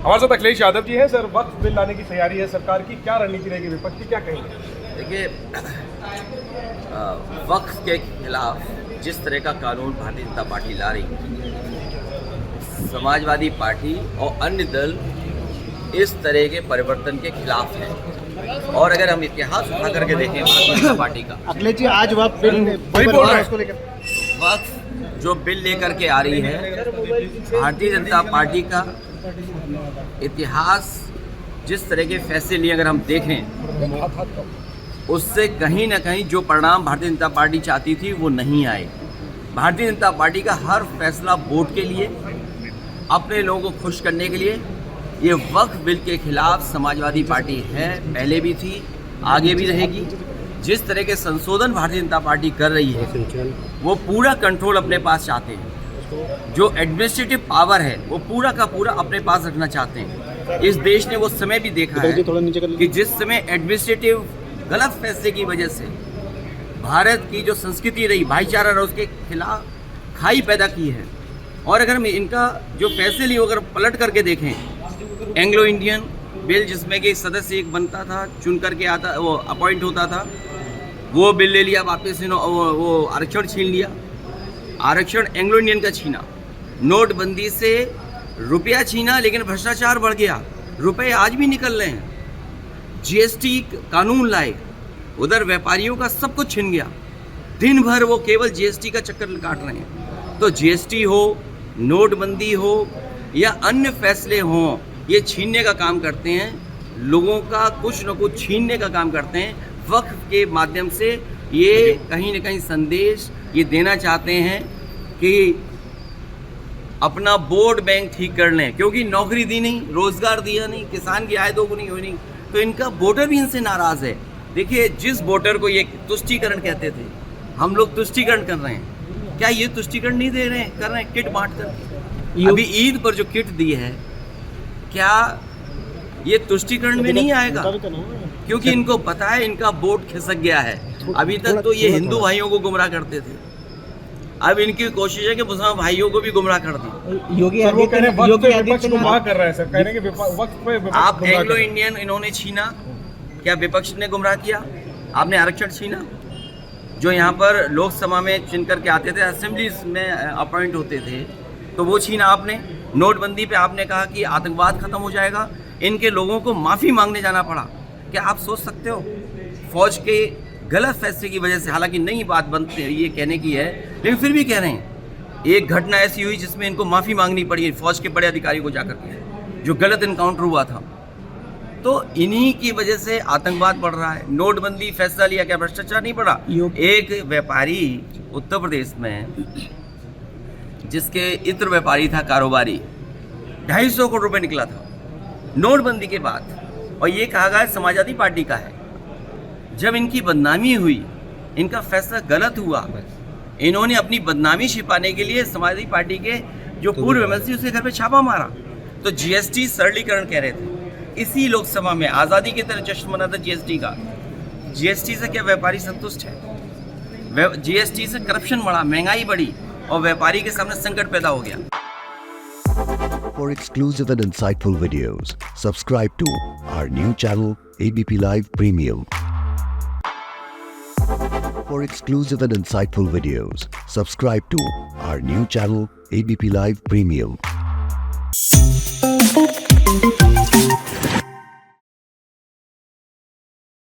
हमारे साथ अखिलेश यादव जी हैं। सर, वक्फ बिल लाने की तैयारी है सरकार की, क्या रणनीति रहेगी विपक्ष की, क्या कहेंगे? देखिए, वक्फ के खिलाफ जिस तरह का कानून भारतीय जनता पार्टी ला रही है, समाजवादी पार्टी और अन्य दल इस तरह के परिवर्तन के खिलाफ हैं। और अगर हम इतिहास उठा करके देखें भारतीय जनता पार्टी का, अखिलेश जी आज वक्फ बिल वक्फ जो बिल लेकर के आ रही है, भारतीय जनता पार्टी का इतिहास जिस तरह के फैसले लिए अगर हम देखें, उससे कहीं ना कहीं जो परिणाम भारतीय जनता पार्टी चाहती थी वो नहीं आए। भारतीय जनता पार्टी का हर फैसला वोट के लिए, अपने लोगों को खुश करने के लिए। ये वक्फ बिल के खिलाफ समाजवादी पार्टी है, पहले भी थी, आगे भी रहेगी। जिस तरह के संशोधन भारतीय जनता पार्टी कर रही है, वो पूरा कंट्रोल अपने पास चाहते हैं। जो एडमिनिस्ट्रेटिव पावर है वो पूरा का पूरा अपने पास रखना चाहते हैं। इस देश ने वो समय भी देखा है कि जिस समय एडमिनिस्ट्रेटिव गलत फैसले की वजह से भारत की जो संस्कृति रही, भाईचारा रहा, उसके खिलाफ खाई पैदा की है। और अगर हम इनका जो फैसले लिए अगर पलट करके देखें, एंग्लो इंडियन बिल जिसमें कि सदस्य एक बनता था, चुन करके आता, वो अपॉइंट होता था, वो बिल ले लिया वापस, वो आरक्षण छीन लिया। आरक्षण एंग्लो इंडियन का छीना, नोटबंदी से रुपया छीना, लेकिन भ्रष्टाचार बढ़ गया, रुपए आज भी निकल रहे हैं। जीएसटी कानून लाए, उधर व्यापारियों का सब कुछ छिन गया, दिन भर वो केवल जीएसटी का चक्कर काट रहे हैं। तो जीएसटी हो, नोटबंदी हो या अन्य फैसले हों, ये छीनने का काम करते हैं, लोगों का कुछ न कुछ छीनने का काम करते हैं। वक्फ के माध्यम से ये कहीं न कहीं संदेश ये देना चाहते हैं कि अपना वोट बैंक ठीक कर लें, क्योंकि नौकरी दी नहीं, रोजगार दिया नहीं, किसान की आय दोगुनी हुई नहीं, तो इनका वोटर भी इनसे नाराज़ है। देखिए, जिस वोटर को ये तुष्टीकरण कहते थे, हम लोग तुष्टीकरण कर रहे हैं, क्या ये तुष्टीकरण नहीं दे रहे हैं, कर रहे हैं किट बांट कर। अभी ईद पर जो किट दी है, क्या ये तुष्टीकरण में नहीं आएगा? क्योंकि इनको पता है इनका वोट खिसक गया है। अभी तक तो ये हिंदू भाइयों को गुमराह करते थे, अब इनकी कोशिश है कि मुसलमान भाइयों को भी गुमराह कर दी। योगी सर, वो कह रहे हैं वक्फ पे विपक्ष आदित्यनाथ गुमराह कर रहा है। सर कह रहे हैं कि वक्फ पे विपक्ष आप गुमराह एंग्लो कर रहा है। इंडियन इन्होंने छीना, क्या विपक्ष ने गुमराह किया? आपने आरक्षण छीना, जो यहाँ पर लोकसभा में चुन करके आते थे, असेंबली में अपॉइंट होते थे, तो वो छीना आपने। नोटबंदी पे आपने कहा कि आतंकवाद खत्म हो जाएगा, इनके लोगों को माफ़ी मांगने जाना पड़ा। क्या आप सोच सकते हो? फौज के गलत फैसले की वजह से, हालांकि नई बात बनती है ये कहने की है, लेकिन फिर भी कह रहे हैं, एक घटना ऐसी हुई जिसमें इनको माफ़ी मांगनी पड़ी फौज के बड़े अधिकारी को जाकर के, जो गलत इनकाउंटर हुआ था। तो इन्हीं की वजह से आतंकवाद बढ़ रहा है। नोटबंदी फैसला लिया, क्या भ्रष्टाचार नहीं बढ़ा? एक व्यापारी उत्तर प्रदेश में, जिसके इत्र व्यापारी था, कारोबारी, 250 करोड़ रुपए निकला था नोटबंदी के बाद, और ये कहा गया समाजवादी पार्टी का है। जब इनकी बदनामी हुई, इनका फैसला गलत हुआ, इन्होंने अपनी बदनामी छिपाने के लिए समाजवादी पार्टी के जो पूर्व एमएलसी, उसके घर पे छापा मारा। तो जीएसटी सरलीकरण कह रहे थे, इसी लोकसभा में आज़ादी की तरह जश्न मना था जीएसटी का। जीएसटी से क्या व्यापारी संतुष्ट है? जीएसटी से करप्शन बढ़ा, महंगाई बढ़ी, और व्यापारी के सामने संकट पैदा हो गया। For exclusive and insightful videos, subscribe to our new channel ABP Live Premium. For exclusive and insightful videos, subscribe to our new channel ABP Live Premium.